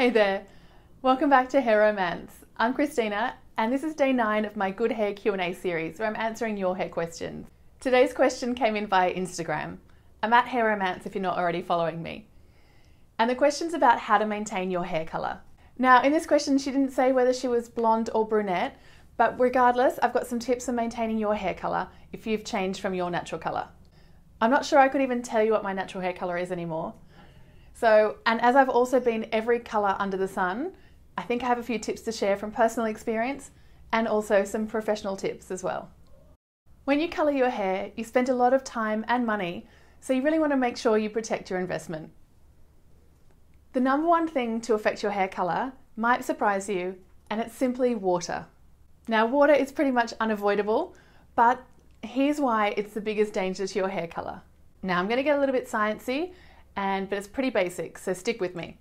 Hey there, welcome back to Hair Romance. I'm Christina and this is day 9 of my Good Hair Q&A series where I'm answering your hair questions. Today's question came in via Instagram. I'm at Hair Romance if you're not already following me. And the question's about how to maintain your hair colour. Now in this question she didn't say whether she was blonde or brunette, but regardless I've got some tips on maintaining your hair colour if you've changed from your natural colour. I'm not sure I could even tell you what my natural hair colour is anymore. And as I've also been every colour under the sun, I think I have a few tips to share from personal experience and also some professional tips as well. When you colour your hair, you spend a lot of time and money, so you really want to make sure you protect your investment. The number one thing to affect your hair colour might surprise you, and it's simply water. Now water is pretty much unavoidable, but here's why it's the biggest danger to your hair colour. Now I'm going to get a little bit sciencey, but it's pretty basic, so stick with me.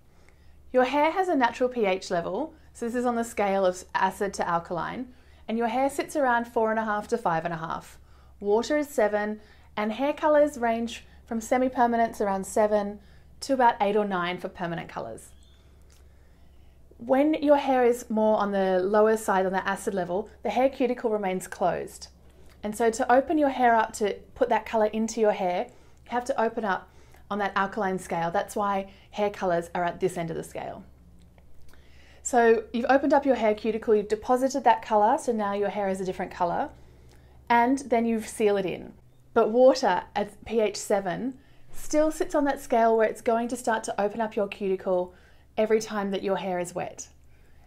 Your hair has a natural pH level, so this is on the scale of acid to alkaline, and your hair sits around 4.5 to 5.5. Water is 7, and hair colours range from semi-permanents around 7 to about 8 or 9 for permanent colours. When your hair is more on the lower side on the acid level, the hair cuticle remains closed. And so to open your hair up to put that colour into your hair, you have to open up on that alkaline scale. That's why hair colours are at this end of the scale. So you've opened up your hair cuticle, you've deposited that colour, so now your hair is a different colour, and then you seal it in. But water at pH 7 still sits on that scale where it's going to start to open up your cuticle every time that your hair is wet.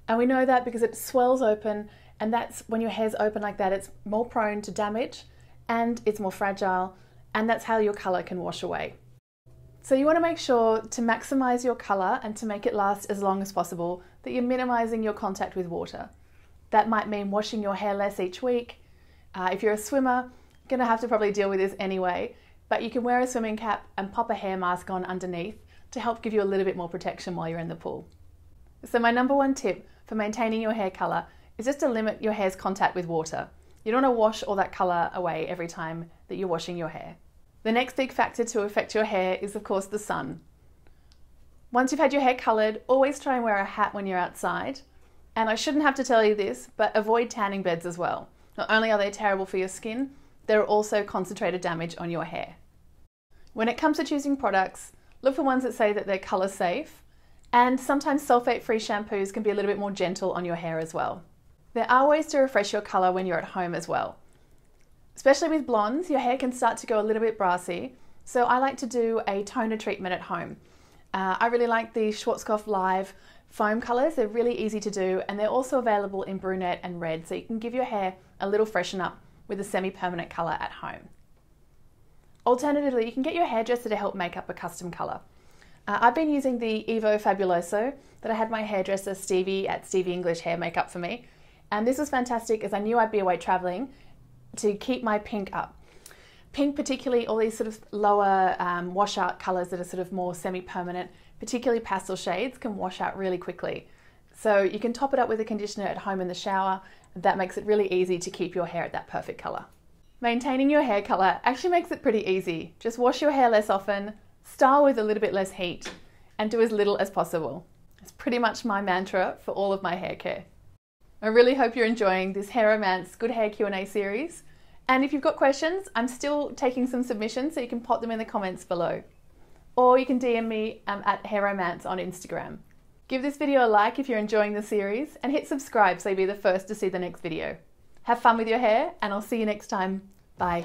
And we know that because it swells open, and that's when your hair's open like that, it's more prone to damage and it's more fragile, and that's how your colour can wash away. So you want to make sure to maximise your colour and to make it last as long as possible that you're minimising your contact with water. That might mean washing your hair less each week. If you're a swimmer, you're going to have to probably deal with this anyway, but you can wear a swimming cap and pop a hair mask on underneath to help give you a little bit more protection while you're in the pool. So my number one tip for maintaining your hair colour is just to limit your hair's contact with water. You don't want to wash all that colour away every time that you're washing your hair. The next big factor to affect your hair is of course the sun. Once you've had your hair coloured, always try and wear a hat when you're outside. And I shouldn't have to tell you this, but avoid tanning beds as well. Not only are they terrible for your skin, they're also concentrated damage on your hair. When it comes to choosing products, look for ones that say that they're colour safe, and sometimes sulfate-free shampoos can be a little bit more gentle on your hair as well. There are ways to refresh your colour when you're at home as well. Especially with blondes, your hair can start to go a little bit brassy, so I like to do a toner treatment at home. I really like the Schwarzkopf Live foam colours. They're really easy to do, and they're also available in brunette and red, so you can give your hair a little freshen up with a semi-permanent colour at home. Alternatively, you can get your hairdresser to help make up a custom colour. I've been using the Evo Fabuloso that I had my hairdresser Stevie at Stevie English Hair make up for me, and this was fantastic as I knew I'd be away travelling to keep my pink up. Pink particularly, all these sort of lower wash out colours that are sort of more semi-permanent, particularly pastel shades, can wash out really quickly. So you can top it up with a conditioner at home in the shower. That makes it really easy to keep your hair at that perfect colour. Maintaining your hair colour actually makes it pretty easy. Just wash your hair less often, style with a little bit less heat, and do as little as possible. It's pretty much my mantra for all of my hair care. I really hope you're enjoying this Hair Romance Good Hair Q&A series. And if you've got questions, I'm still taking some submissions, so you can pop them in the comments below. Or you can DM me at Hair Romance on Instagram. Give this video a like if you're enjoying the series, and hit subscribe so you'll be the first to see the next video. Have fun with your hair, and I'll see you next time. Bye.